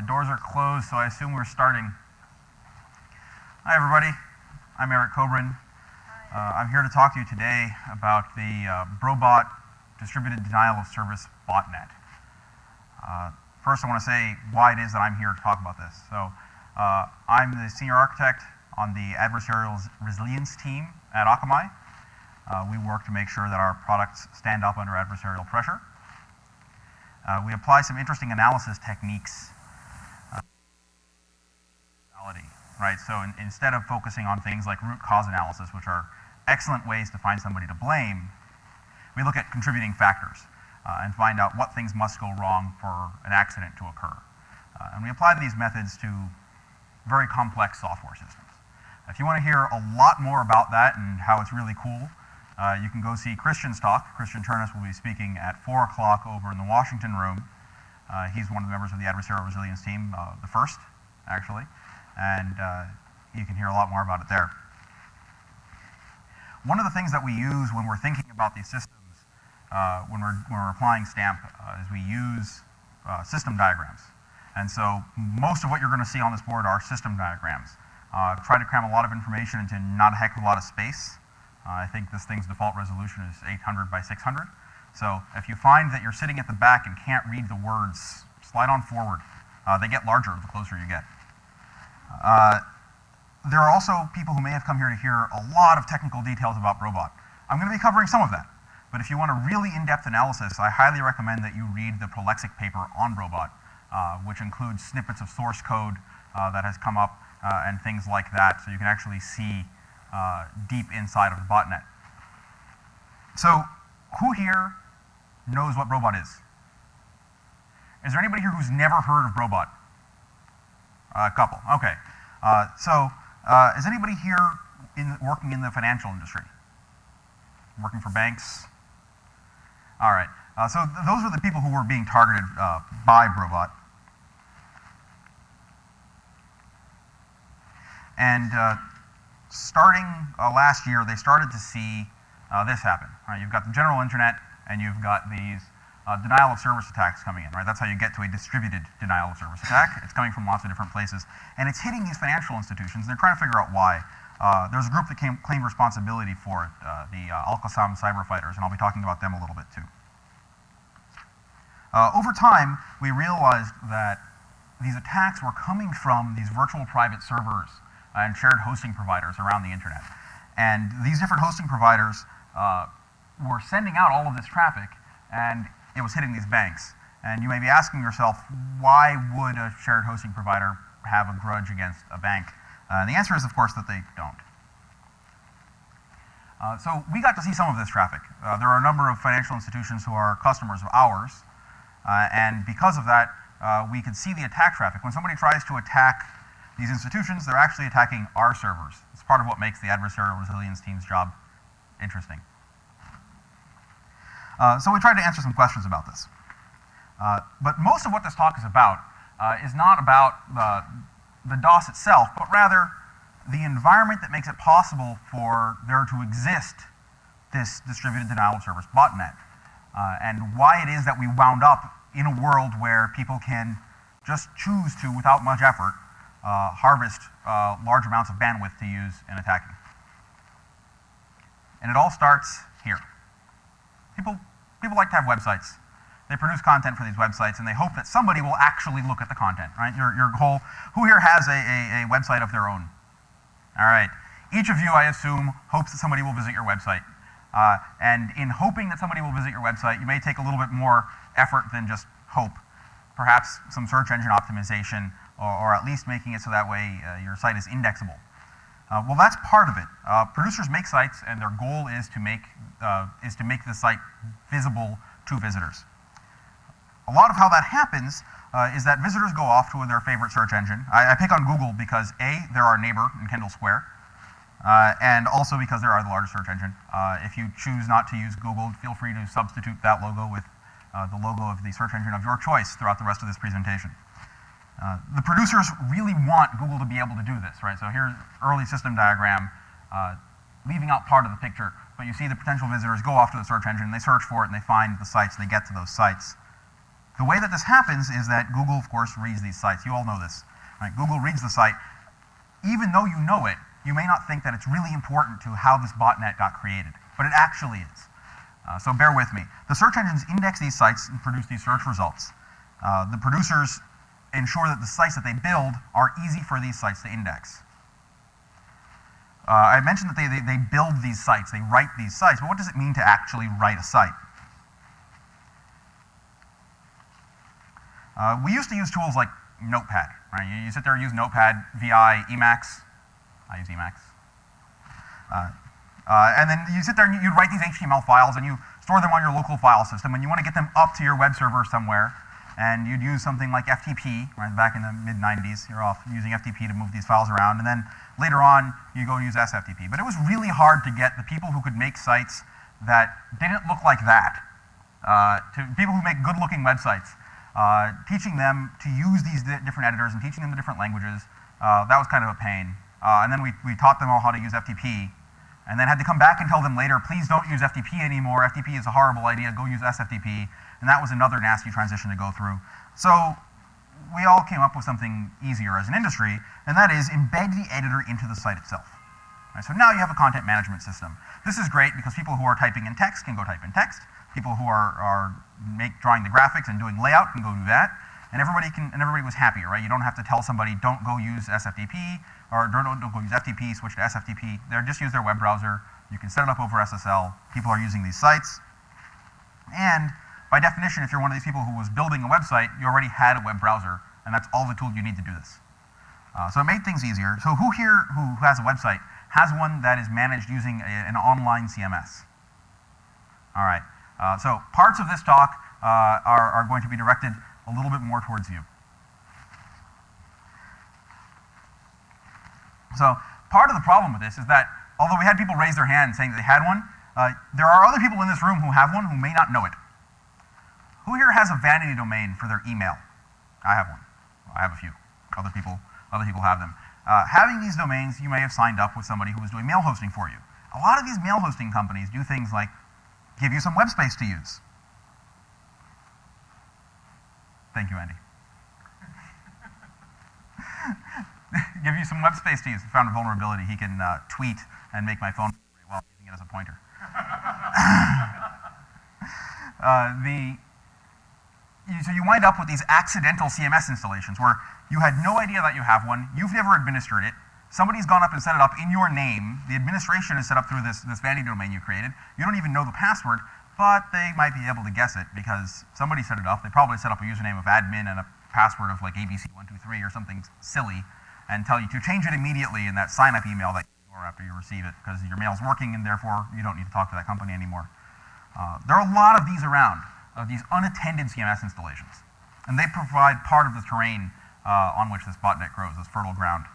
the doors are closed, so I assume we're starting. Hi, everybody. I'm Kobrin. I'm here to talk to you today about the BroBot distributed denial of service botnet. First, I want to say why it is that I'm here to talk about this. So, I'm the senior architect on the adversarial resilience team at Akamai. We work to make sure that our products stand up under adversarial pressure. We apply some interesting analysis techniques. Right? So instead of focusing on things like root cause analysis, which are excellent ways to find somebody to blame, we look at contributing factors and find out what things must go wrong for an accident to occur. And we apply these methods to very complex software systems. If you want to hear a lot more about that and how it's really cool, you can go see Christian's talk. Christian Turnus will be speaking at 4 o'clock over in the Washington room. He's one of the members of the adversarial resilience team, the first, actually. And you can hear a lot more about it there. One of the things that we use when we're thinking about these systems, when we're applying STAMP, is we use system diagrams. And so most of what you're going to see on this board are system diagrams. Try to cram a lot of information into not a heck of a lot of space. I think this thing's default resolution is 800 by 600. So if you find that you're sitting at the back and can't read the words, slide on forward. They get larger the closer you get. There are also people who may have come here to hear a lot of technical details about BroBot. I'm going to be covering some of that. But if you want a really in-depth analysis, I highly recommend that you read the Prolexic paper on BroBot, which includes snippets of source code that has come up and things like that, so you can actually see deep inside of the botnet. So who here knows what BroBot is? Is there anybody here who's never heard of BroBot? A couple, okay. Is anybody here working in the financial industry? Working for banks? All right, so those are the people who were being targeted by BroBot. And starting last year, they started to see this happen. Right? You've got the general internet, and you've got these denial of service attacks coming in, right? That's how you get to a distributed denial of service attack. It's coming from lots of different places, and it's hitting these financial institutions, and they're trying to figure out why. There's a group that claimed responsibility for it, the Al-Qassam cyber fighters, and I'll be talking about them a little bit too. Over time, we realized that these attacks were coming from these virtual private servers and shared hosting providers around the internet. And these different hosting providers were sending out all of this traffic, and it was hitting these banks. And you may be asking yourself, why would a shared hosting provider have a grudge against a bank? And the answer is, of course, that they don't. So we got to see some of this traffic. There are a number of financial institutions who are customers of ours. And because of that, we could see the attack traffic. When somebody tries to attack these institutions, they're actually attacking our servers. It's part of what makes the adversarial resilience team's job interesting. So we tried to answer some questions about this. But most of what this talk is about is not about the DOS itself, but rather the environment that makes it possible for there to exist this distributed denial of service botnet, and why it is that we wound up in a world where people can just choose to, without much effort, harvest large amounts of bandwidth to use in attacking. And it all starts here. People like to have websites. They produce content for these websites, and they hope that somebody will actually look at the content, right? Who here has a website of their own? All right. Each of you, I assume, hopes that somebody will visit your website. And in hoping that somebody will visit your website, you may take a little bit more effort than just hope. Perhaps some search engine optimization, or at least making it so that way your site is indexable. Well, that's part of it. Producers make sites, and their goal is to make the site visible to visitors. A lot of how that happens is that visitors go off to their favorite search engine. I pick on Google because A, they're our neighbor in Kendall Square, and also because they're the largest search engine. If you choose not to use Google, feel free to substitute that logo with the logo of the search engine of your choice throughout the rest of this presentation. The producers really want Google to be able to do this, right? So here's early system diagram, leaving out part of the picture, but you see the potential visitors go off to the search engine, they search for it, and they find the sites, they get to those sites. The way that this happens is that Google, of course, reads these sites. You all know this. Right? Google reads the site. Even though you know it, you may not think that it's really important to how this botnet got created, but it actually is. So bear with me. The search engines index these sites and produce these search results. The producers ensure that the sites that they build are easy for these sites to index. I mentioned that they build these sites, they write these sites, but what does it mean to actually write a site? We used to use tools like Notepad, right? You sit there and use Notepad, VI, Emacs. I use Emacs. And then you sit there and you'd write these HTML files and you store them on your local file system and you want to get them up to your web server somewhere. And you'd use something like FTP, right? Back in the mid-90s, you're off using FTP to move these files around, and then later on, you go use SFTP. But it was really hard to get the people who could make sites that didn't look like that, to people who make good-looking websites, teaching them to use these different editors and teaching them the different languages, that was kind of a pain. And then we taught them all how to use FTP, and then had to come back and tell them later, please don't use FTP anymore, FTP is a horrible idea, go use SFTP. And that was another nasty transition to go through. So we all came up with something easier as an industry, and that is embed the editor into the site itself. Right, so now you have a content management system. This is great because people who are typing in text can go type in text. People who are drawing the graphics and doing layout can go do that. And everybody was happier, right? You don't have to tell somebody, don't go use SFTP, or don't go use FTP, switch to SFTP. They just use their web browser. You can set it up over SSL. People are using these sites. And by definition, if you're one of these people who was building a website, you already had a web browser, and that's all the tool you need to do this. So it made things easier. So who here who has a website has one that is managed using an online CMS? All right. So parts of this talk are going to be directed a little bit more towards you. So part of the problem with this is that although we had people raise their hand saying that they had one, there are other people in this room who have one who may not know it. Who here has a vanity domain for their email? I have one. I have a few. Other people have them. Having these domains, you may have signed up with somebody who was doing mail hosting for you. A lot of these mail hosting companies do things like give you some web space to use. Thank you, Andy. Give you some web space to use. Found a vulnerability. He can tweet and make my phone very well using it as a pointer. So you wind up with these accidental CMS installations where you had no idea that you have one, you've never administered it, somebody's gone up and set it up in your name, the administration is set up through this vanity domain you created, you don't even know the password, but they might be able to guess it because somebody set it up, they probably set up a username of admin and a password of like ABC123 or something silly, and tell you to change it immediately in that sign-up email that you ignore after you receive it because your mail's working and therefore you don't need to talk to that company anymore. There are a lot of these around, of these unattended CMS installations. And they provide part of the terrain on which this botnet grows, this fertile ground.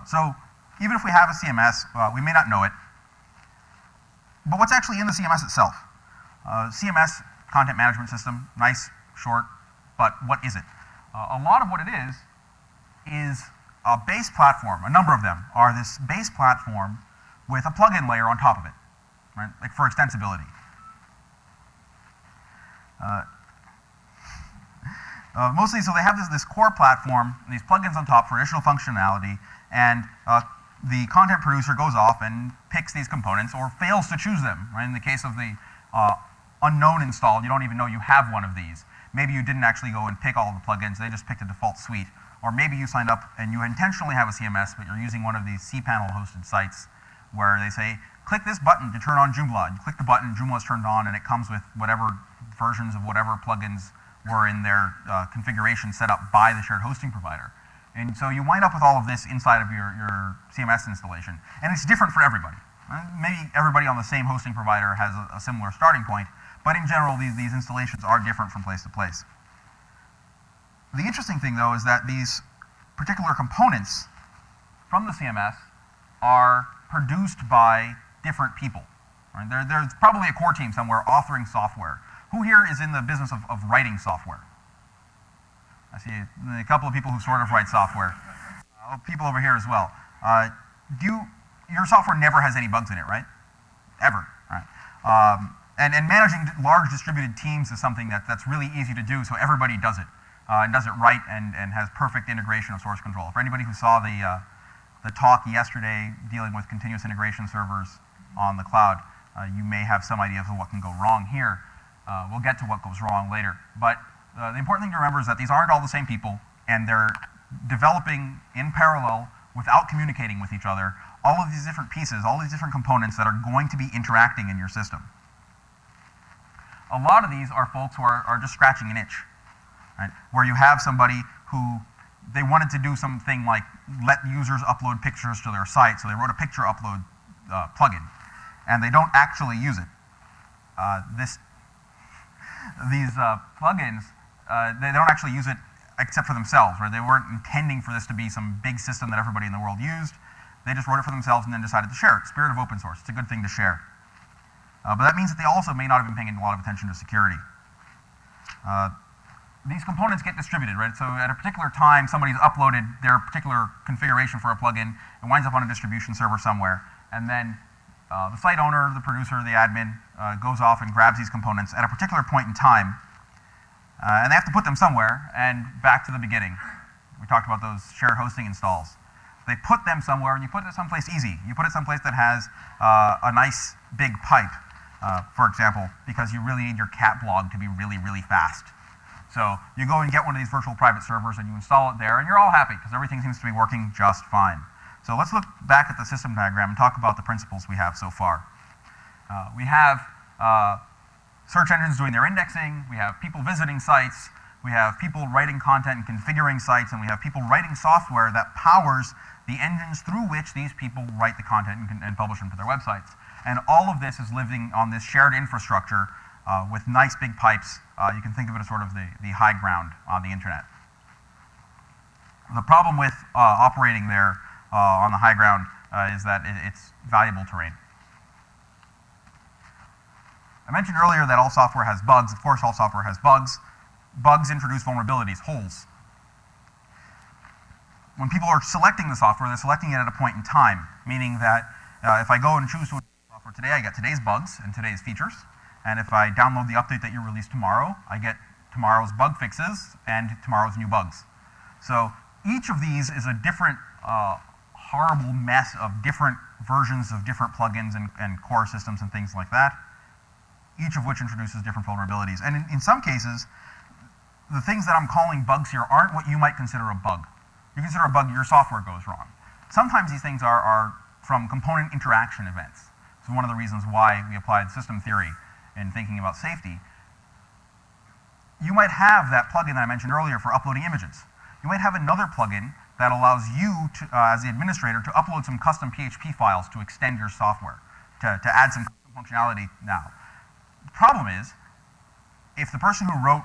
So even if we have a CMS, we may not know it. But what's actually in the CMS itself? CMS, content management system, nice, short, but what is it? A lot of what it is a base platform. A number of them are this base platform with a plugin layer on top of it, right? Like for extensibility. Mostly, so they have this core platform, these plugins on top for additional functionality, and the content producer goes off and picks these components or fails to choose them. Right? In the case of the unknown installed, you don't even know you have one of these. Maybe you didn't actually go and pick all of the plugins, they just picked a default suite. Or maybe you signed up and you intentionally have a CMS, but you're using one of these cPanel hosted sites where they say, click this button to turn on Joomla. You click the button, Joomla is turned on, and it comes with whatever versions of whatever plugins were in their configuration set up by the shared hosting provider. And so you wind up with all of this inside of your CMS installation. And it's different for everybody. Maybe everybody on the same hosting provider has a similar starting point, but in general, these installations are different from place to place. The interesting thing, though, is that these particular components from the CMS are produced by different people. Right? There's probably a core team somewhere authoring software. Who here is in the business of writing software? I see a couple of people who sort of write software. People over here as well. Your software never has any bugs in it, right? Ever. Right? And managing large distributed teams is something that's really easy to do, so everybody does it, and does it right, and has perfect integration of source control. For anybody who saw the talk yesterday dealing with continuous integration servers on the cloud, you may have some idea of what can go wrong here. We'll get to what goes wrong later. But the important thing to remember is that these aren't all the same people, and they're developing in parallel without communicating with each other all of these different pieces, all these different components that are going to be interacting in your system. A lot of these are folks who are just scratching an itch, right? Where you have somebody who they wanted to do something like let users upload pictures to their site, so they wrote a picture upload plugin, and they don't actually use it. These plugins, they don't actually use it except for themselves, right? They weren't intending for this to be some big system that everybody in the world used. They just wrote it for themselves and then decided to share it. Spirit of open source, it's a good thing to share. But that means that they also may not have been paying a lot of attention to security. These components get distributed, right? So at a particular time, somebody's uploaded their particular configuration for a plugin. It winds up on a distribution server somewhere. And then the site owner, the producer, the admin goes off and grabs these components at a particular point in time. And they have to put them somewhere. And back to the beginning. We talked about those shared hosting installs. They put them somewhere, and you put it someplace easy. You put it someplace that has a nice big pipe. For example, because you really need your cat blog to be really, really fast. So you go and get one of these virtual private servers and you install it there, and you're all happy because everything seems to be working just fine. So let's look back at the system diagram and talk about the principles we have so far. We have search engines doing their indexing, we have people visiting sites, we have people writing content and configuring sites, and we have people writing software that powers the engines through which these people write the content and publish them to their websites. And all of this is living on this shared infrastructure with nice big pipes. You can think of it as sort of the high ground on the internet. The problem with operating there on the high ground is that it's valuable terrain. I mentioned earlier that all software has bugs. Of course, all software has bugs. Bugs introduce vulnerabilities, holes. When people are selecting the software, they're selecting it at a point in time, meaning that if I go and choose to install software today, I get today's bugs and today's features. And if I download the update that you release tomorrow, I get tomorrow's bug fixes and tomorrow's new bugs. So each of these is a different horrible mess of different versions of different plugins and core systems and things like that, each of which introduces different vulnerabilities. And in some cases, the things that I'm calling bugs here aren't what you might consider a bug. You consider a bug, your software goes wrong. Sometimes these things are from component interaction events. This is one of the reasons why we applied system theory in thinking about safety. You might have that plugin that I mentioned earlier for uploading images. You might have another plugin that allows you, to, as the administrator, to upload some custom PHP files to extend your software, to add some custom functionality now. The problem is, if the person who wrote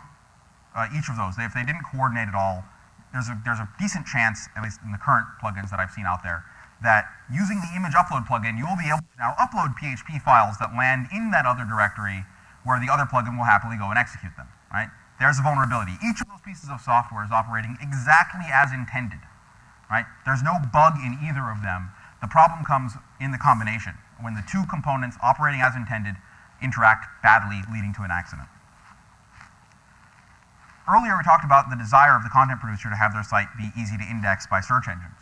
each of those, if they didn't coordinate at all, there's a decent chance, at least in the current plugins that I've seen out there, that using the image upload plugin, you will be able to now upload PHP files that land in that other directory where the other plugin will happily go and execute them, right? There's a vulnerability. Each of those pieces of software is operating exactly as intended, right? There's no bug in either of them. The problem comes in the combination, when the two components operating as intended interact badly, leading to an accident. Earlier we talked about the desire of the content producer to have their site be easy to index by search engines.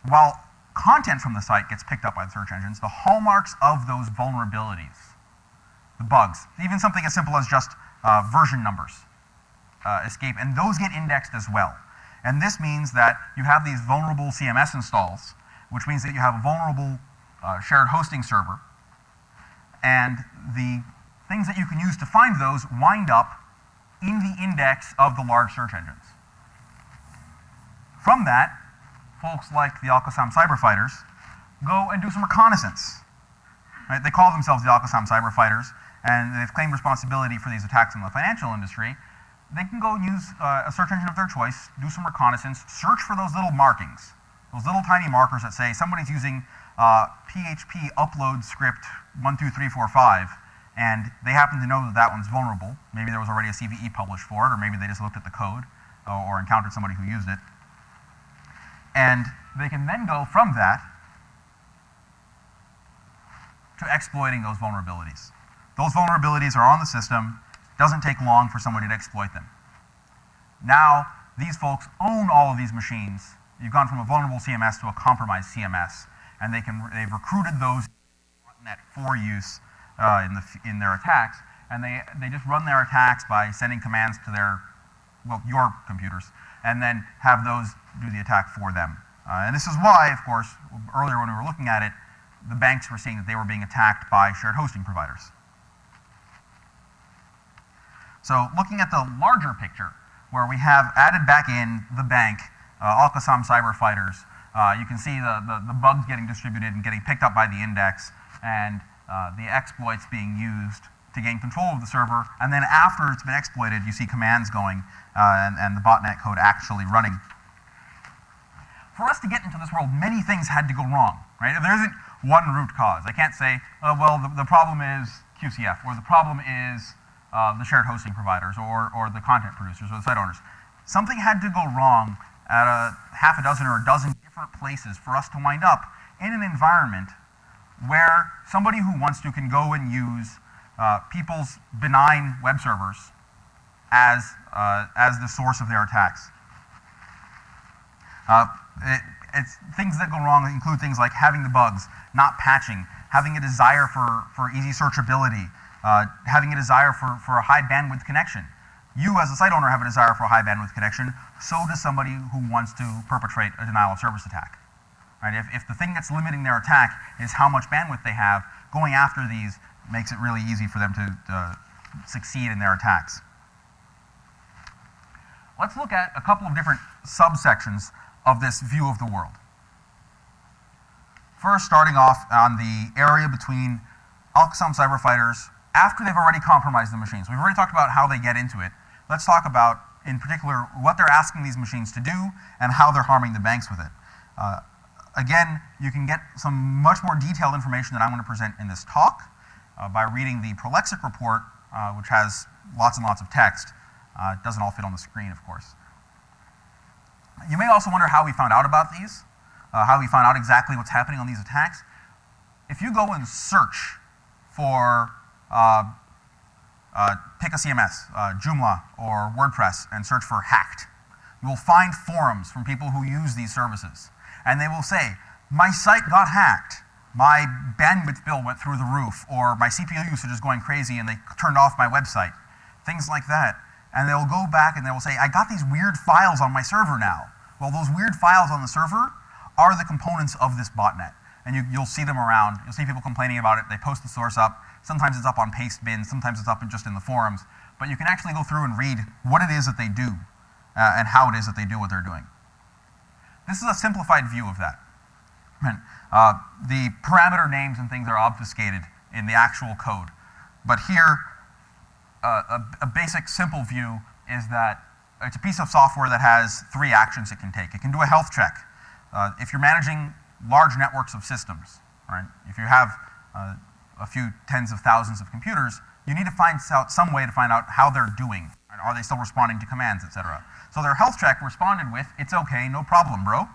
While content from the site gets picked up by the search engines, the hallmarks of those vulnerabilities, the bugs, even something as simple as just version numbers escape, and those get indexed as well. And this means that you have these vulnerable CMS installs, which means that you have a vulnerable shared hosting server, and the things that you can use to find those wind up in the index of the large search engines. From that, folks like the Al-Qassam cyber fighters go and do some reconnaissance. Right? They call themselves the Al-Qassam cyber fighters, and they've claimed responsibility for these attacks in the financial industry. They can go and use a search engine of their choice, do some reconnaissance, search for those little markings, those little tiny markers that say somebody's using PHP upload script 12345, and they happen to know that that one's vulnerable. Maybe there was already a CVE published for it, or maybe they just looked at the code or encountered somebody who used it. And they can then go from that to exploiting those vulnerabilities. Those vulnerabilities are on the system. Doesn't take long for somebody to exploit them. Now, these folks own all of these machines. You've gone from a vulnerable CMS to a compromised CMS, and they've recruited those .NET for use in their attacks, and they just run their attacks by sending commands to your computers, and then have those do the attack for them. And this is why, of course, earlier when we were looking at it, the banks were seeing that they were being attacked by shared hosting providers. So looking at the larger picture, where we have added back in the bank, Al-Qassam cyber fighters, you can see the bugs getting distributed and getting picked up by the index, and the exploits being used to gain control of the server. And then after it's been exploited, you see commands going and the botnet code actually running. For us to get into this world, many things had to go wrong, right? There isn't one root cause. I can't say, oh, well, the problem is QCF, or the problem is the shared hosting providers, or the content producers, or the site owners. Something had to go wrong at half a dozen or a dozen different places for us to wind up in an environment where somebody who wants to can go and use people's benign web servers as the source of their attacks. Things that go wrong include things like having the bugs, not patching, having a desire for easy searchability, having a desire for a high bandwidth connection. You as a site owner have a desire for a high bandwidth connection, so does somebody who wants to perpetrate a denial of service attack. Right? If the thing that's limiting their attack is how much bandwidth they have, going after these makes it really easy for them to succeed in their attacks. Let's look at a couple of different subsections of this view of the world. First, starting off on the area between Al-Qassam cyber fighters after they've already compromised the machines. We've already talked about how they get into it. Let's talk about, in particular, what they're asking these machines to do and how they're harming the banks with it. Again, you can get some much more detailed information that I'm going to present in this talk by reading the Prolexic report, which has lots and lots of text. It doesn't all fit on the screen, of course. You may also wonder how we found out about these, how we found out exactly what's happening on these attacks. If you go and search for, pick a CMS, Joomla or WordPress, and search for hacked, you will find forums from people who use these services. And they will say, my site got hacked, my bandwidth bill went through the roof, or my CPU usage is going crazy and they turned off my website, things like that. And they'll go back and they will say, I got these weird files on my server now. Well, those weird files on the server are the components of this botnet. And you'll see them around. You'll see people complaining about it. They post the source up. Sometimes it's up on paste bins. Sometimes it's up just in the forums. But you can actually go through and read what it is that they do and how it is that they do what they're doing. This is a simplified view of that. The parameter names and things are obfuscated in the actual code. But here, a basic simple view is that it's a piece of software that has 3 actions it can take. It can do a health check. If you're managing large networks of systems, right? If you have a few tens of thousands of computers, you need to find out some way to find out how they're doing. Right? Are they still responding to commands, etc.? So their health check responded with, it's okay, no problem, bro.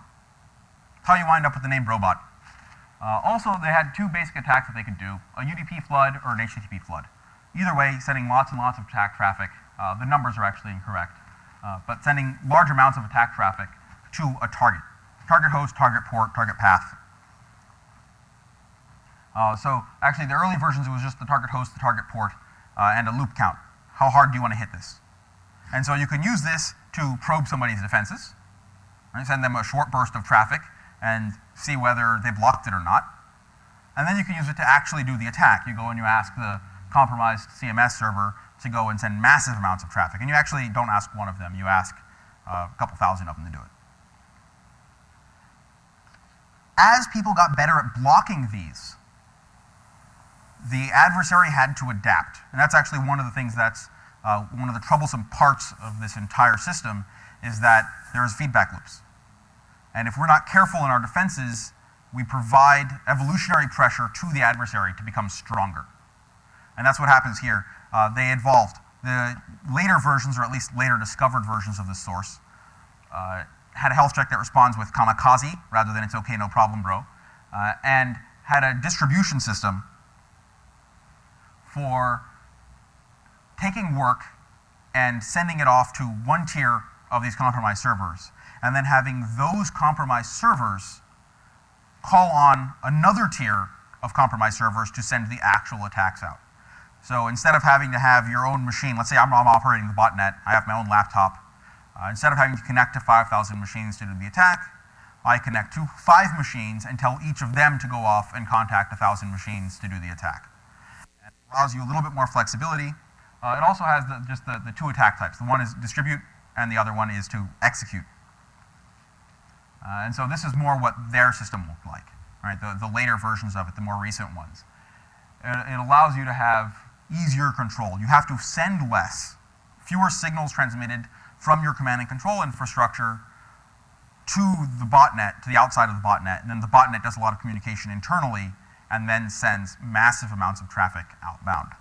That's how you wind up with the name BroBot. Also, they had 2 basic attacks that they could do, a Udp Flood or an HTTP Flood. Either way, sending lots and lots of attack traffic. The numbers are actually incorrect. But sending large amounts of attack traffic to a target. Target host, target port, target path. So actually the early versions, it was just the target host, the target port, and a loop count. How hard do you want to hit this? And so you can use this to probe somebody's defenses, right? Send them a short burst of traffic and see whether they blocked it or not. And then you can use it to actually do the attack. You go and you ask the compromised CMS server to go and send massive amounts of traffic. And you actually don't ask one of them, you ask a couple thousand of them to do it. As people got better at blocking these, the adversary had to adapt. And that's actually one of the things that's one of the troublesome parts of this entire system, is that there's feedback loops. And if we're not careful in our defenses, we provide evolutionary pressure to the adversary to become stronger. And that's what happens here. They evolved. The later versions, or at least later discovered versions of this source, had a health check that responds with kamikaze rather than it's okay, no problem, bro, and had a distribution system for taking work and sending it off to one tier of these compromised servers, and then having those compromised servers call on another tier of compromised servers to send the actual attacks out. So instead of having to have your own machine, let's say I'm operating the botnet, I have my own laptop. Instead of having to connect to 5,000 machines to do the attack, I connect to 5 machines and tell each of them to go off and contact 1,000 machines to do the attack. It allows you a little bit more flexibility. It also has just the 2 attack types. The one is distribute, and the other one is to execute. And so this is more what their system looked like, right? The later versions of it, the more recent ones. It allows you to have easier control. You have to send less, fewer signals transmitted from your command and control infrastructure to the botnet, to the outside of the botnet, and then the botnet does a lot of communication internally and then sends massive amounts of traffic outbound.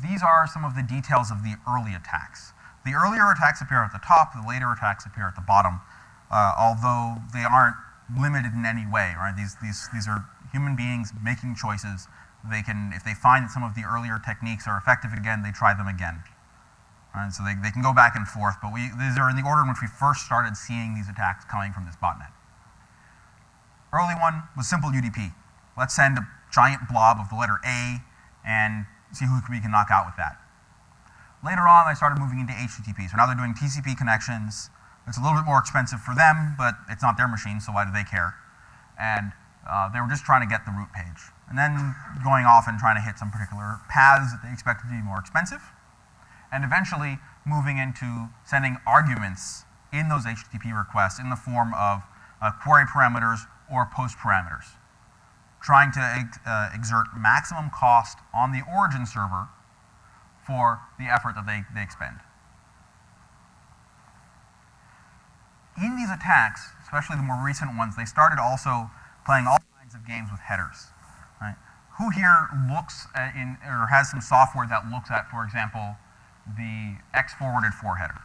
These are some of the details of the early attacks. The earlier attacks appear at the top, the later attacks appear at the bottom, although they aren't limited in any way, right? These are human beings making choices. They can, if they find that some of the earlier techniques are effective again, they try them again. Right? So they can go back and forth, but these are in the order in which we first started seeing these attacks coming from this botnet. Early one was simple UDP. Let's send a giant blob of the letter A and see who we can knock out with that. Later on, they started moving into HTTP. So now they're doing TCP connections. It's a little bit more expensive for them, but it's not their machine, so why do they care? And they were just trying to get the root page. And then going off and trying to hit some particular paths that they expected to be more expensive. And eventually moving into sending arguments in those HTTP requests in the form of query parameters or post parameters. Trying to exert maximum cost on the origin server for the effort that they expend. In these attacks, especially the more recent ones, they started also playing all kinds of games with headers. Right? Who here looks at or has some software that looks at, for example, the X forwarded for header?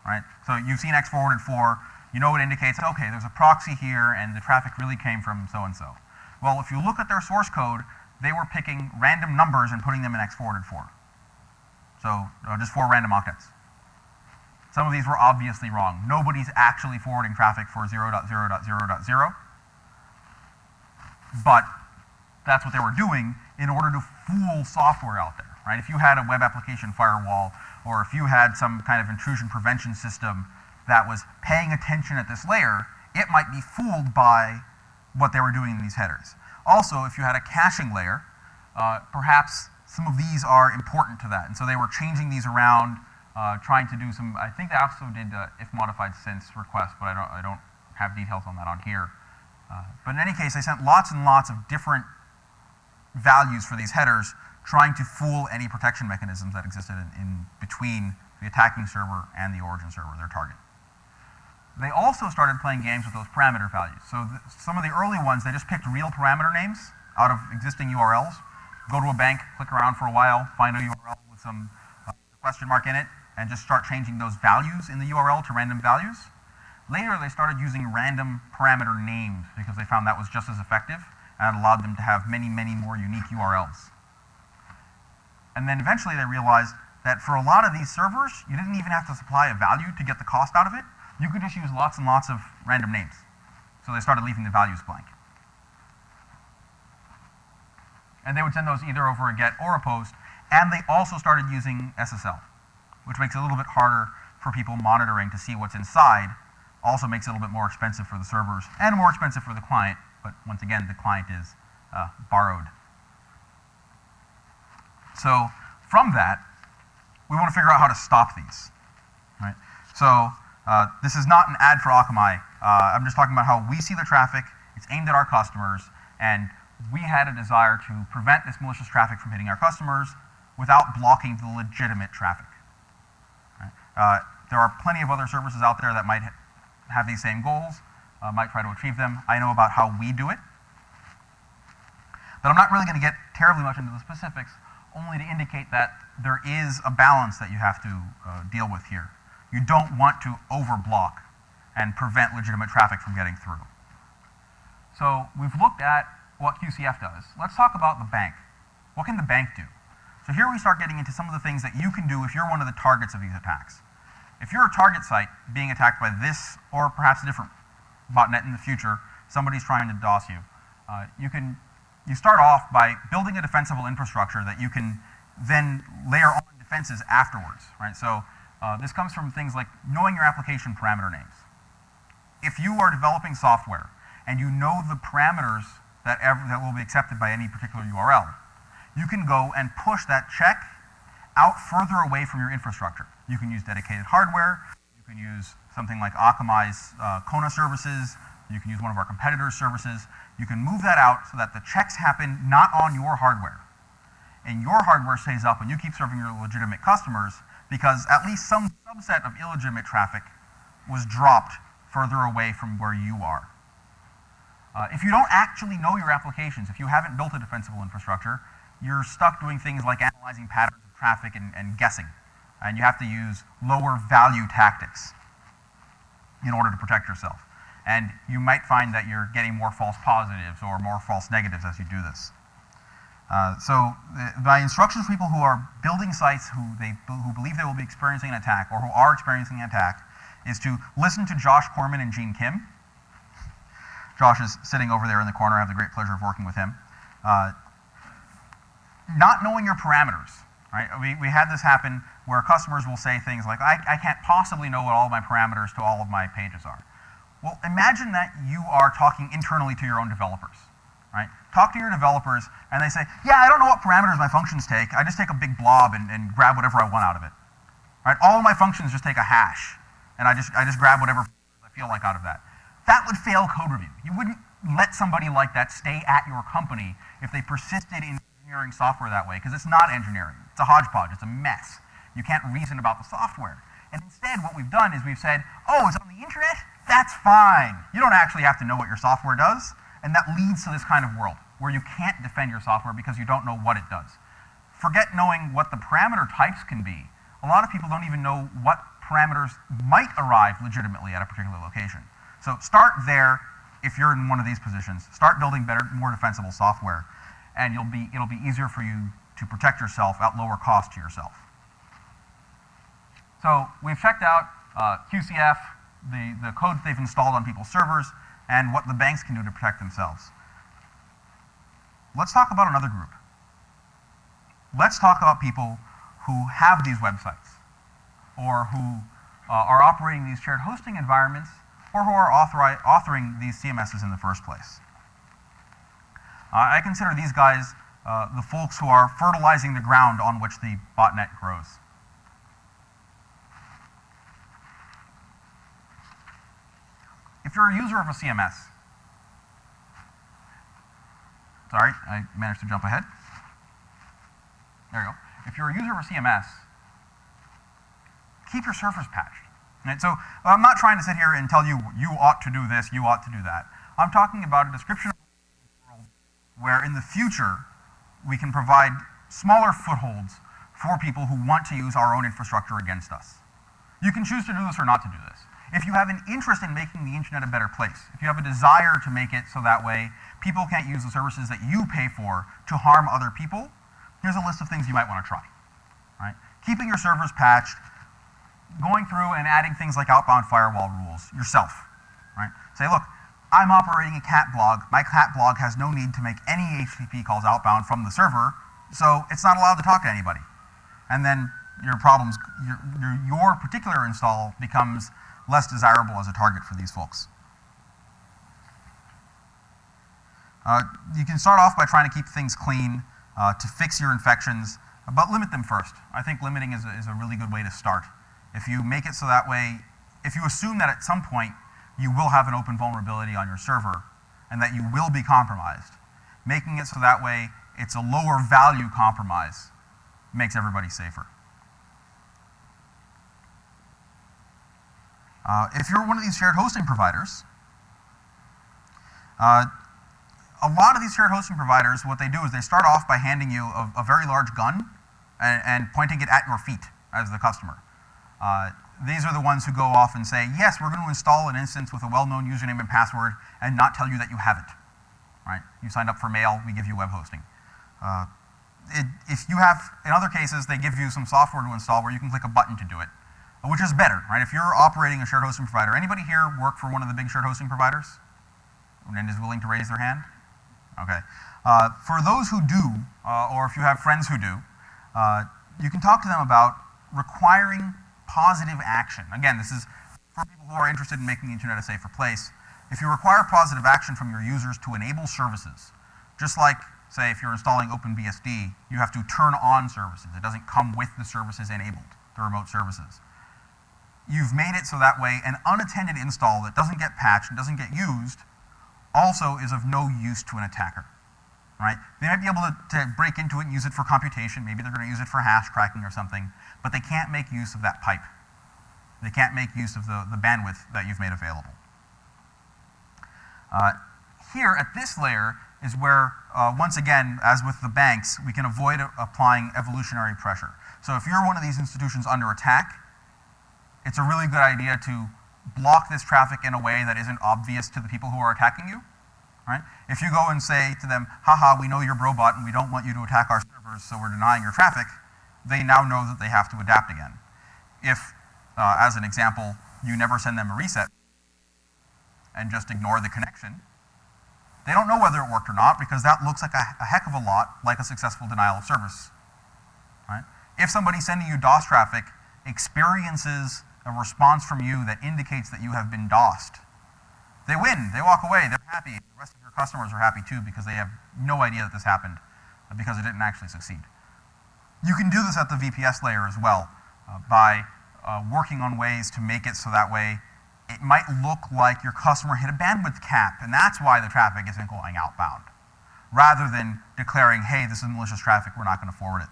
Right? So you've seen X forwarded for, you know it indicates, okay, there's a proxy here and the traffic really came from so-and-so. Well, if you look at their source code, they were picking random numbers and putting them in X forwarded for. So just 4 random octets. Some of these were obviously wrong. Nobody's actually forwarding traffic for 0.0.0.0. But that's what they were doing in order to fool software out there, right? If you had a web application firewall, or if you had some kind of intrusion prevention system that was paying attention at this layer, it might be fooled by what they were doing in these headers. Also, if you had a caching layer, perhaps some of these are important to that. And so they were changing these around, trying to do some, I think they also did if modified since request, but I don't have details on that on here. But in any case, they sent lots and lots of different values for these headers, trying to fool any protection mechanisms that existed in between the attacking server and the origin server, their target. They also started playing games with those parameter values. So some of the early ones, they just picked real parameter names out of existing URLs, go to a bank, click around for a while, find a URL with some question mark in it, and just start changing those values in the URL to random values. Later, they started using random parameter names because they found that was just as effective and allowed them to have many, many more unique URLs. And then eventually they realized that for a lot of these servers, you didn't even have to supply a value to get the cost out of it. You could just use lots and lots of random names. So they started leaving the values blank. And they would send those either over a get or a post, and they also started using SSL, which makes it a little bit harder for people monitoring to see what's inside. Also makes it a little bit more expensive for the servers and more expensive for the client, but once again, the client is borrowed. So from that, we want to figure out how to stop these. Right? So this is not an ad for Akamai. I'm just talking about how we see the traffic. It's aimed at our customers, and we had a desire to prevent this malicious traffic from hitting our customers without blocking the legitimate traffic. Right? There are plenty of other services out there that might have these same goals, might try to achieve them. I know about how we do it. But I'm not really going to get terribly much into the specifics, only to indicate that there is a balance that you have to deal with here. You don't want to overblock. and prevent legitimate traffic from getting through. So we've looked at what QCF does. Let's talk about the bank. What can the bank do? So here we start getting into some of the things that you can do if you're one of the targets of these attacks. If you're a target site being attacked by this or perhaps a different botnet in the future, somebody's trying to DOS you, you start off by building a defensible infrastructure that you can then layer on defenses afterwards, right? So this comes from things like knowing your application parameter names. If you are developing software and you know the parameters that will be accepted by any particular URL, you can go and push that check out further away from your infrastructure. You can use dedicated hardware. You can use something like Akamai's Kona services. You can use one of our competitors' services. You can move that out so that the checks happen not on your hardware. And your hardware stays up and you keep serving your legitimate customers because at least some subset of illegitimate traffic was dropped further away from where you are. If you don't actually know your applications, if you haven't built a defensible infrastructure, you're stuck doing things like analyzing patterns of traffic and guessing. And you have to use lower value tactics in order to protect yourself. And you might find that you're getting more false positives or more false negatives as you do this. So my instructions for people who are building sites who believe they will be experiencing an attack or who are experiencing an attack is to listen to Josh Corman and Gene Kim. Josh is sitting over there in the corner. I have the great pleasure of working with him. Not knowing your parameters, right? We had this happen where customers will say things like, I can't possibly know what all of my parameters to all of my pages are. Well, imagine that you are talking internally to your own developers, right? Talk to your developers and they say, yeah, I don't know what parameters my functions take. I just take a big blob and grab whatever I want out of it, right? All of my functions just take a hash and I just grab whatever I feel like out of that. That would fail code review. You wouldn't let somebody like that stay at your company if they persisted in engineering software that way, because it's not engineering. It's a hodgepodge. It's a mess. You can't reason about the software. And instead, what we've done is we've said, oh, it's on the internet? That's fine. You don't actually have to know what your software does. And that leads to this kind of world where you can't defend your software because you don't know what it does. Forget knowing what the parameter types can be. A lot of people don't even know what parameters might arrive legitimately at a particular location. So start there if you're in one of these positions. Start building better, more defensible software, and it'll be easier for you to protect yourself at lower cost to yourself. So we've checked out QCF, the code they've installed on people's servers, and what the banks can do to protect themselves. Let's talk about another group. Let's talk about people who have these websites, or who are operating these shared hosting environments, or who are authoring these CMSs in the first place. I consider these guys the folks who are fertilizing the ground on which the botnet grows. If you're a user of a CMS, sorry, I managed to jump ahead. There you go. If you're a user of a CMS, keep your servers patched. Right? So I'm not trying to sit here and tell you, you ought to do this, you ought to do that. I'm talking about a description of a world where in the future we can provide smaller footholds for people who want to use our own infrastructure against us. You can choose to do this or not to do this. If you have an interest in making the internet a better place, if you have a desire to make it so that way people can't use the services that you pay for to harm other people, here's a list of things you might want to try. Right? Keeping your servers patched, going through and adding things like outbound firewall rules yourself. Right? Say, look, I'm operating a cat blog. My cat blog has no need to make any HTTP calls outbound from the server, so it's not allowed to talk to anybody. And then your problems, your particular install becomes less desirable as a target for these folks. You can start off by trying to keep things clean, to fix your infections, but limit them first. I think limiting is a really good way to start. If you make it so that way, if you assume that at some point you will have an open vulnerability on your server and that you will be compromised, making it so that way it's a lower value compromise makes everybody safer. If you're one of these shared hosting providers, a lot of these shared hosting providers, what they do is they start off by handing you a very large gun and pointing it at your feet as the customer. these are the ones who go off and say, yes, we're going to install an instance with a well-known username and password and not tell you that you have it. Right? You signed up for mail, we give you web hosting. If you have, in other cases, they give you some software to install where you can click a button to do it, which is better, right? If you're operating a shared hosting provider, anybody here work for one of the big shared hosting providers and is willing to raise their hand? Okay. For those who do, or if you have friends who do, you can talk to them about requiring positive action. Again, this is for people who are interested in making the internet a safer place. If you require positive action from your users to enable services, just like, say, if you're installing OpenBSD, you have to turn on services. It doesn't come with the services enabled, the remote services. You've made it so that way an unattended install that doesn't get patched and doesn't get used also is of no use to an attacker. Right? They might be able to break into it and use it for computation. Maybe they're going to use it for hash cracking or something, but they can't make use of that pipe. They can't make use of the bandwidth that you've made available. Here at this layer is where, once again, as with the banks, we can avoid applying evolutionary pressure. So if you're one of these institutions under attack, it's a really good idea to block this traffic in a way that isn't obvious to the people who are attacking you. Right? If you go and say to them, haha, we know you're BroBot and we don't want you to attack our servers, so we're denying your traffic, they now know that they have to adapt again. If, as an example, you never send them a reset and just ignore the connection, they don't know whether it worked or not because that looks like a heck of a lot like a successful denial of service. Right? If somebody sending you DOS traffic experiences a response from you that indicates that you have been DOSed, they win, they walk away, they're happy. The rest of your customers are happy too because they have no idea that this happened because it didn't actually succeed. You can do this at the VPS layer as well by working on ways to make it so that way it might look like your customer hit a bandwidth cap and that's why the traffic isn't going outbound, rather than declaring, hey, this is malicious traffic, we're not going to forward it.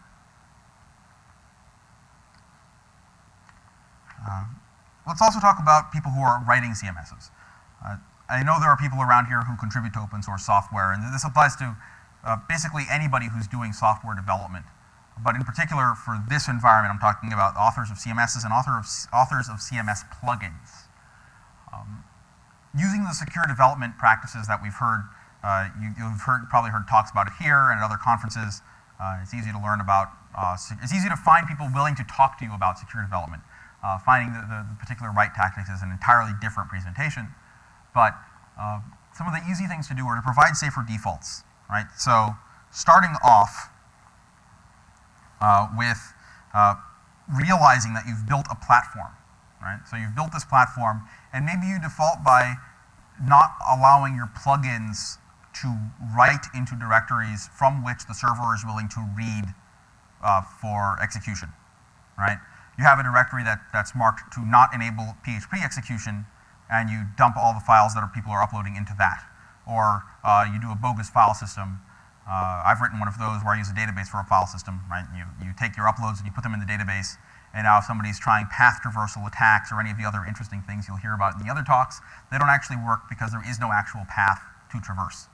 Let's also talk about people who are writing CMSs. I know there are people around here who contribute to open source software, and this applies to basically anybody who's doing software development. But in particular, for this environment, I'm talking about authors of CMSs and authors of CMS plugins. Using the secure development practices that we've heard, you've probably heard talks about it here and at other conferences. It's easy to learn about, it's easy to find people willing to talk to you about secure development. Finding the particular right tactics is an entirely different presentation. But some of the easy things to do are to provide safer defaults, right? So starting off with realizing that you've built a platform, right? So you've built this platform, and maybe you default by not allowing your plugins to write into directories from which the server is willing to read for execution, right? You have a directory that's marked to not enable PHP execution, and you dump all the files that people are uploading into that. Or you do a bogus file system. I've written one of those where I use a database for a file system, right? You take your uploads and you put them in the database, and now if somebody's trying path traversal attacks or any of the other interesting things you'll hear about in the other talks, they don't actually work because there is no actual path to traverse.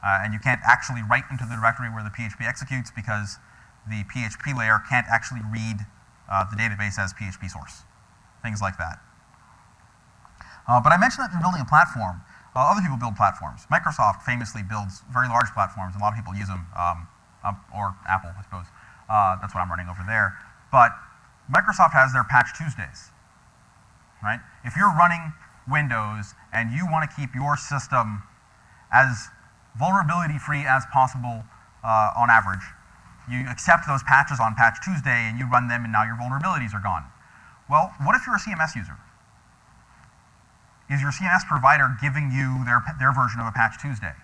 And you can't actually write into the directory where the PHP executes because the PHP layer can't actually read the database as PHP source. Things like that. But I mentioned that you're building a platform. Other people build platforms. Microsoft famously builds very large platforms, and a lot of people use them, or Apple, I suppose. That's what I'm running over there. But Microsoft has their Patch Tuesdays, right? If you're running Windows and you want to keep your system as vulnerability-free as possible on average, you accept those patches on Patch Tuesday and you run them and now your vulnerabilities are gone. Well, what if you're a CMS user? Is your CMS provider giving you their version of a Patch Tuesday?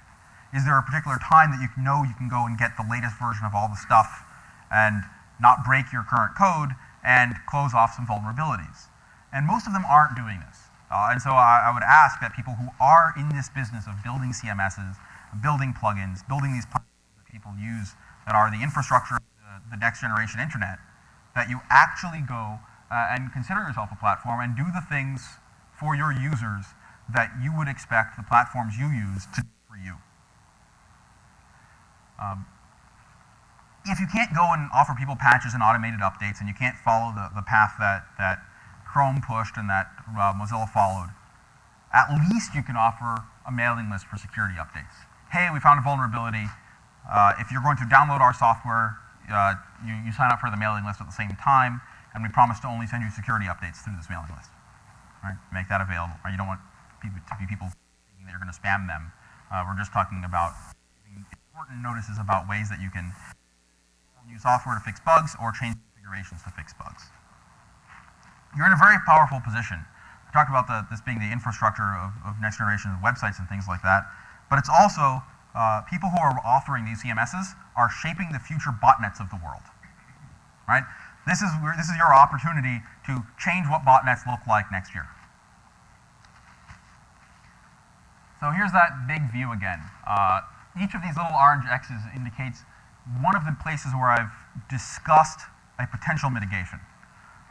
Is there a particular time that you know you can go and get the latest version of all the stuff and not break your current code and close off some vulnerabilities? And most of them aren't doing this. And so I would ask that people who are in this business of building CMSs, building plugins, building these platforms that people use that are the infrastructure of the next generation internet, that you actually go and consider yourself a platform and do the things for your users that you would expect the platforms you use to do for you. If you can't go and offer people patches and automated updates, and you can't follow the path that Chrome pushed and that Mozilla followed, at least you can offer a mailing list for security updates. Hey, we found a vulnerability. If you're going to download our software, you sign up for the mailing list at the same time, and we promise to only send you security updates through this mailing list. Right? Make that available. Right? You don't want people thinking that you're going to spam them. We're just talking about important notices about ways that you can use software to fix bugs or change configurations to fix bugs. You're in a very powerful position. I talked about this being the infrastructure of next generation websites and things like that, but it's also people who are authoring these CMSs are shaping the future botnets of the world. Right? This is your opportunity to change what botnets look like next year. So here's that big view again. Each of these little orange X's indicates one of the places where I've discussed a potential mitigation.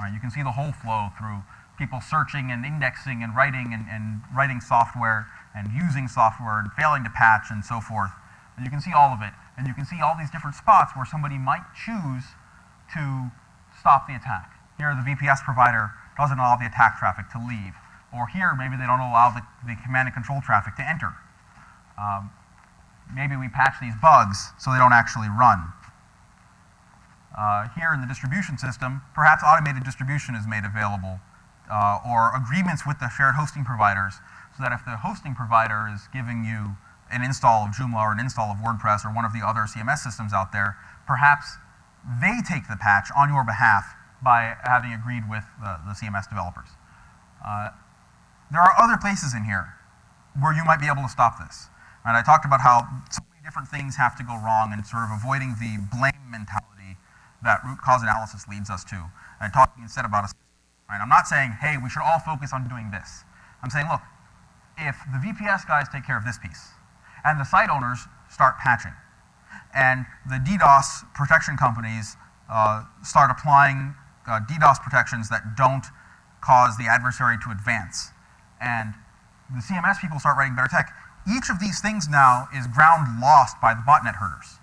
You can see the whole flow through people searching and indexing and writing software and using software and failing to patch and so forth. And you can see all of it. And you can see all these different spots where somebody might choose to stop the attack. Here, the VPS provider doesn't allow the attack traffic to leave. Or here, maybe they don't allow the command and control traffic to enter. Maybe we patch these bugs so they don't actually run. Here in the distribution system, perhaps automated distribution is made available, or agreements with the shared hosting providers, so that if the hosting provider is giving you an install of Joomla or an install of WordPress or one of the other CMS systems out there, perhaps they take the patch on your behalf by having agreed with the CMS developers. There are other places in here where you might be able to stop this. And I talked about how so many different things have to go wrong and sort of avoiding the blame mentality that root cause analysis leads us to. And talking instead about a system. Right? I'm not saying, hey, we should all focus on doing this. I'm saying, look, if the VPS guys take care of this piece, and the site owners start patching, and the DDoS protection companies start applying DDoS protections that don't cause the adversary to advance, and the CMS people start writing better tech, each of these things now is ground lost by the botnet herders.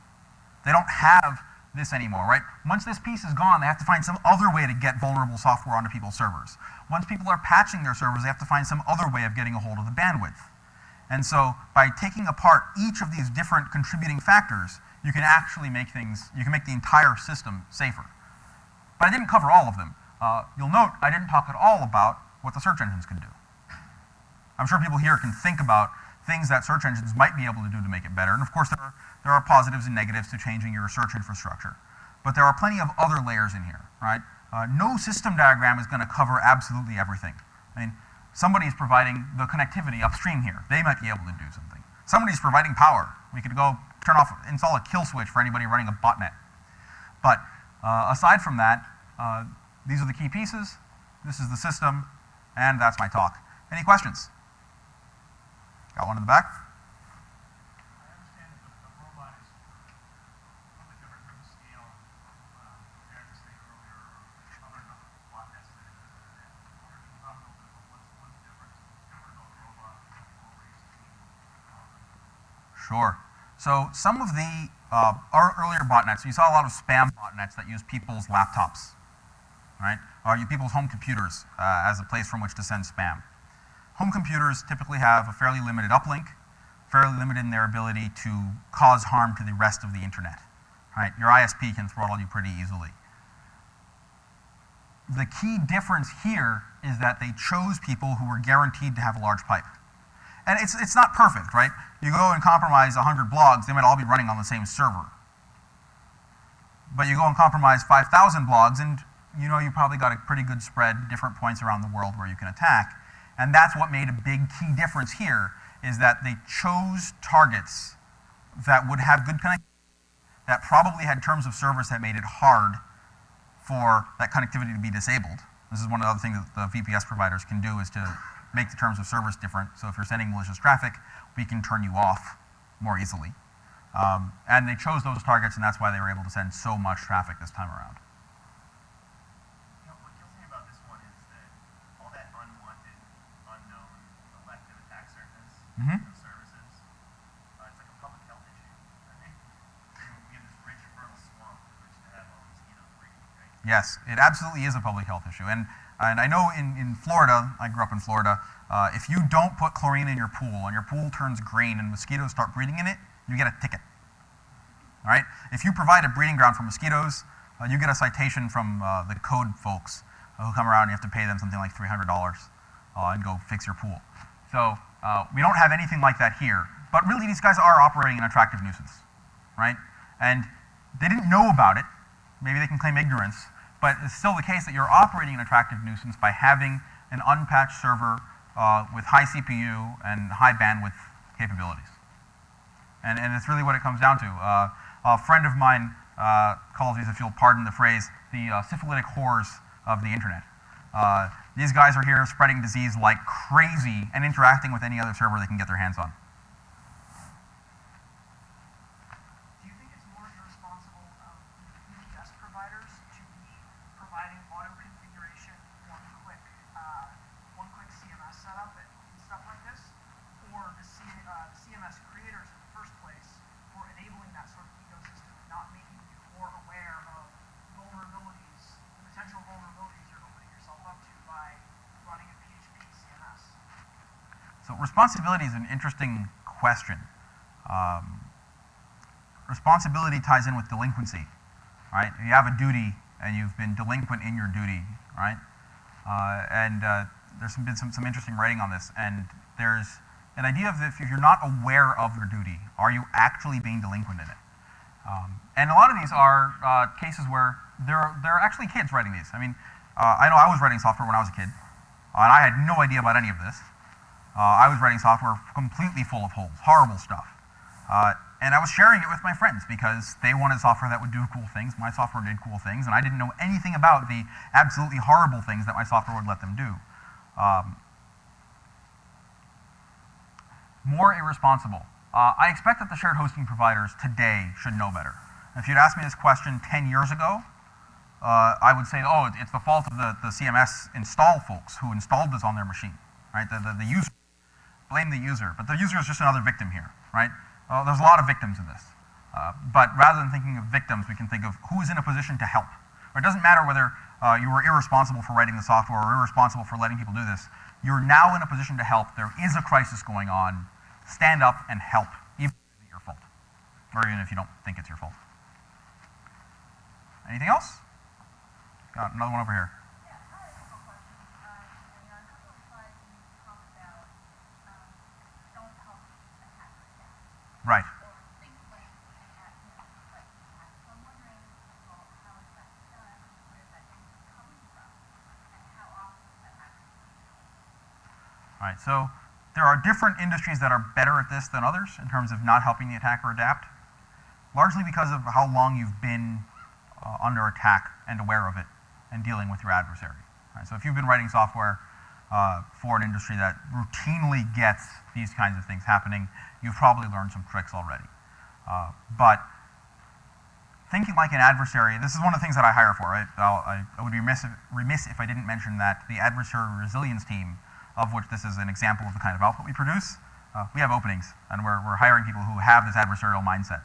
They don't have this anymore, right? Once this piece is gone, they have to find some other way to get vulnerable software onto people's servers. Once people are patching their servers, they have to find some other way of getting a hold of the bandwidth. And so by taking apart each of these different contributing factors, you can actually make you can make the entire system safer. But I didn't cover all of them. You'll note I didn't talk at all about what the search engines can do. I'm sure people here can think about things that search engines might be able to do to make it better. And of course, there are positives and negatives to changing your search infrastructure. But there are plenty of other layers in here, right? No system diagram is going to cover absolutely everything. I mean, somebody's providing the connectivity upstream here. They might be able to do something. Somebody's providing power. We could go install a kill switch for anybody running a botnet. But aside from that, these are the key pieces. This is the system, and that's my talk. Any questions? Got one in the back? I understand that the BroBot is a little bit different from the scale compared to, say, earlier other botnets that existed. I wonder if you can talk a little bit about what's different about BroBot and what we're used to seeing. Sure. So some of the our earlier botnets, you saw a lot of spam botnets that use people's laptops, right? Or people's home computers as a place from which to send spam. Home computers typically have a fairly limited uplink, fairly limited in their ability to cause harm to the rest of the internet. Right? Your ISP can throttle you pretty easily. The key difference here is that they chose people who were guaranteed to have a large pipe. And it's not perfect, right? You go and compromise 100 blogs, they might all be running on the same server. But you go and compromise 5,000 blogs, and you know you probably got a pretty good spread, different points around the world where you can attack. And that's what made a big key difference here, is that they chose targets that would have good connectivity, that probably had terms of service that made it hard for that connectivity to be disabled. This is one of the other things that the VPS providers can do, is to make the terms of service different. So if you're sending malicious traffic, we can turn you off more easily. And they chose those targets, and that's why they were able to send so much traffic this time around. What kills me about this one is that all that unwanted, unknown, elective attack surface of services, it's like a public health issue, I think. We have this rich, fertile swamp in which to have all these breeding, right? Yes, it absolutely is a public health issue. And I know in Florida, I grew up in Florida, if you don't put chlorine in your pool and your pool turns green and mosquitoes start breeding in it, you get a ticket. All right? If you provide a breeding ground for mosquitoes, you get a citation from the code folks who come around and you have to pay them something like $300 and go fix your pool. So we don't have anything like that here. But really, these guys are operating an attractive nuisance, right? And they didn't know about it. Maybe they can claim ignorance. But it's still the case that you're operating an attractive nuisance by having an unpatched server with high CPU and high bandwidth capabilities. And it's really what it comes down to. A friend of mine calls these, if you'll pardon the phrase, the syphilitic whores of the internet. These guys are here spreading disease like crazy and interacting with any other server they can get their hands on. Do you think it's more irresponsible of UPS providers to be providing auto configuration, one click CMS setup and stuff like this, or the CMS creators in the first place for enabling that sort of ecosystem and not making you more aware of vulnerabilities, the potential vulnerabilities you're opening yourself up to by running a PHP CMS? So responsibility is an interesting question. Responsibility ties in with delinquency, right? You have a duty and you've been delinquent in your duty, right? There's been some interesting writing on this, and there's an idea of if you're not aware of your duty, are you actually being delinquent in it? And a lot of these are cases where there are actually kids writing these. I mean, I know I was writing software when I was a kid, and I had no idea about any of this. I was writing software completely full of holes, horrible stuff. And I was sharing it with my friends because they wanted software that would do cool things. My software did cool things, and I didn't know anything about the absolutely horrible things that my software would let them do. More irresponsible. I expect that the shared hosting providers today should know better. If you'd asked me this question 10 years ago, I would say, oh, it's the fault of the CMS install folks who installed this on their machine, right? The user. Blame the user, but the user is just another victim here, right? There's a lot of victims in this. But rather than thinking of victims, we can think of who is in a position to help. Or it doesn't matter whether you were irresponsible for writing the software or irresponsible for letting people do this. You're now in a position to help. There is a crisis going on. Stand up and help, even if it isn't your fault, or even if you don't think it's your fault. Anything else? Got another one over here. Right. All right, so there are different industries that are better at this than others in terms of not helping the attacker adapt, largely because of how long you've been under attack and aware of it and dealing with your adversary. Right, so if you've been writing software for an industry that routinely gets these kinds of things happening, you've probably learned some tricks already. But thinking like an adversary, this is one of the things that I hire for. Right? I would be remiss if I didn't mention that the adversary resilience team, of which this is an example of the kind of output we produce, we have openings, and we're hiring people who have this adversarial mindset.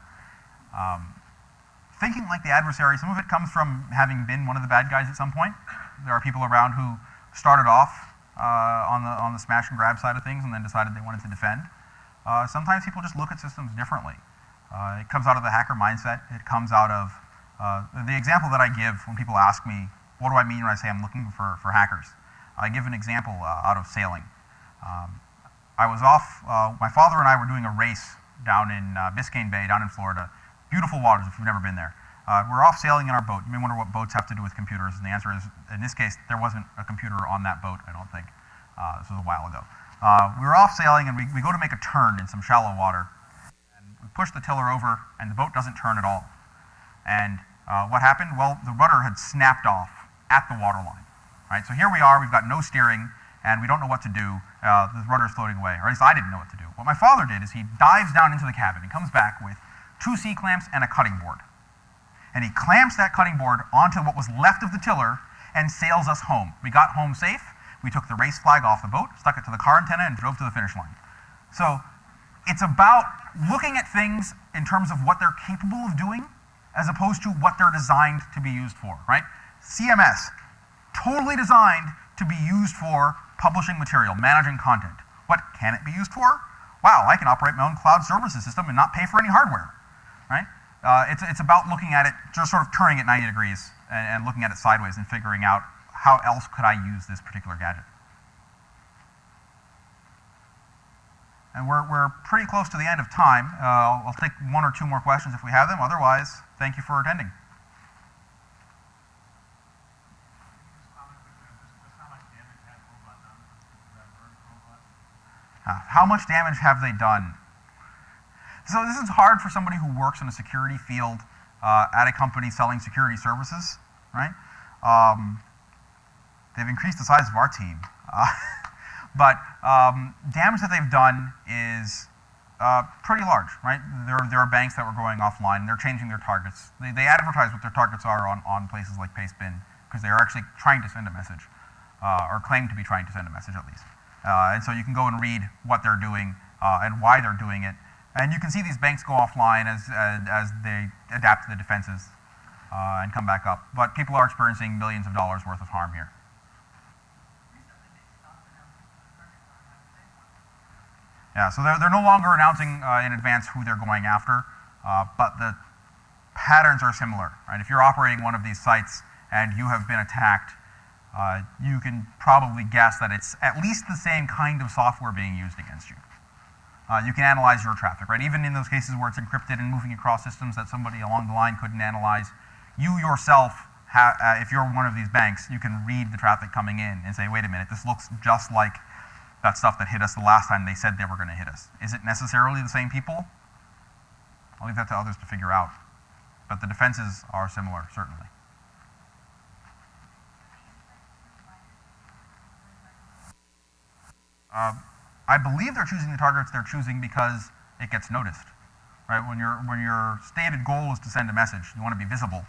Thinking like the adversary, some of it comes from having been one of the bad guys at some point. There are people around who started off on the smash and grab side of things and then decided they wanted to defend. Sometimes people just look at systems differently. It comes out of the hacker mindset. It comes out of the example that I give when people ask me, what do I mean when I say I'm looking for hackers? I give an example out of sailing. I was off, my father and I were doing a race down in Biscayne Bay, down in Florida. Beautiful waters if you've never been there. We're off sailing in our boat. You may wonder what boats have to do with computers, and the answer is, in this case, there wasn't a computer on that boat, I don't think. This was a while ago. We were off sailing, and we go to make a turn in some shallow water. And we push the tiller over, and the boat doesn't turn at all. And what happened? Well, the rudder had snapped off at the waterline. Right? So here we are, we've got no steering, and we don't know what to do. The rudder's floating away, or at least I didn't know what to do. What my father did is he dives down into the cabin and comes back with 2 C-clamps and a cutting board. And he clamps that cutting board onto what was left of the tiller and sails us home. We got home safe. We took the race flag off the boat, stuck it to the car antenna, and drove to the finish line. So it's about looking at things in terms of what they're capable of doing as opposed to what they're designed to be used for, right? CMS, totally designed to be used for publishing material, managing content. What can it be used for? Wow, I can operate my own cloud services system and not pay for any hardware, right? It's about looking at it, just sort of turning it 90 degrees and looking at it sideways and figuring out how else could I use this particular gadget. And we're pretty close to the end of time. I'll take one or two more questions if we have them. Otherwise, thank you for attending. How much damage have they done? So this is hard for somebody who works in a security field at a company selling security services, right? They've increased the size of our team. But damage that they've done is pretty large, right? There are banks that were going offline. They're changing their targets. They advertise what their targets are on places like Pastebin because they are actually trying to send a message, or claim to be trying to send a message at least. And so you can go and read what they're doing and why they're doing it. And you can see these banks go offline as they adapt to the defenses and come back up. But people are experiencing millions of dollars worth of harm here. Yeah, so they're no longer announcing in advance who they're going after, but the patterns are similar, right? If you're operating one of these sites and you have been attacked, you can probably guess that it's at least the same kind of software being used against you. You can analyze your traffic, right? Even in those cases where it's encrypted and moving across systems that somebody along the line couldn't analyze, you yourself, if you're one of these banks, you can read the traffic coming in and say, wait a minute, this looks just like that stuff that hit us the last time they said they were going to hit us. Is it necessarily the same people? I'll leave that to others to figure out. But the defenses are similar, certainly. I believe they're choosing the targets they're choosing because it gets noticed, right? When your stated goal is to send a message, you want to be visible,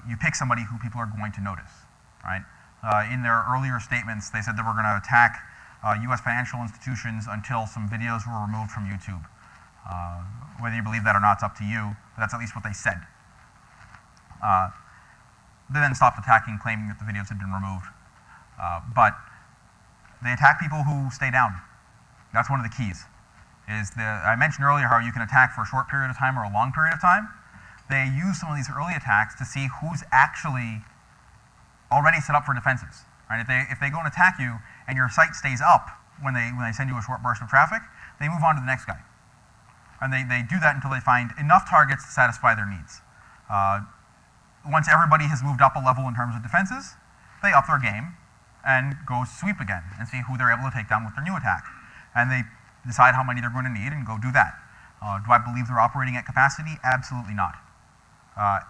you pick somebody who people are going to notice, right? In their earlier statements, they said they were going to attack U.S. financial institutions until some videos were removed from YouTube. Whether you believe that or not, it's up to you, but that's at least what they said. They then stopped attacking, claiming that the videos had been removed. But they attack people who stay down. That's one of the keys. I mentioned earlier how you can attack for a short period of time or a long period of time. They use some of these early attacks to see who's actually already set up for defenses. Right? If they go and attack you and your site stays up when they send you a short burst of traffic, they move on to the next guy. And they do that until they find enough targets to satisfy their needs. Once everybody has moved up a level in terms of defenses, they up their game and go sweep again and see who they're able to take down with their new attack. And they decide how many they're going to need and go do that. Do I believe they're operating at capacity? Absolutely not.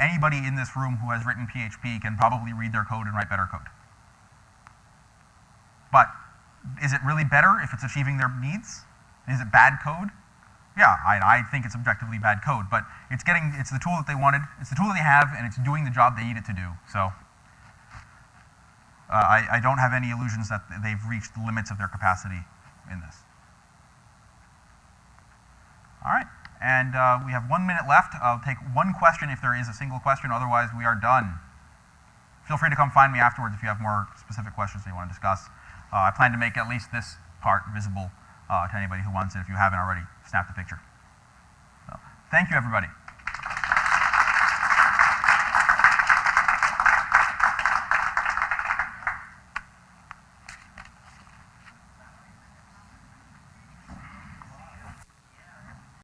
Anybody in this room who has written PHP can probably read their code and write better code. But is it really better if it's achieving their needs? Is it bad code? Yeah, I think it's objectively bad code, but it's the tool that they wanted, it's the tool that they have, and it's doing the job they need it to do. So I don't have any illusions that they've reached the limits of their capacity in this. All right, and we have 1 minute left. I'll take one question if there is a single question, otherwise we are done. Feel free to come find me afterwards if you have more specific questions that you want to discuss. I plan to make at least this part visible to anybody who wants it if you haven't already snapped a picture. So, thank you, everybody.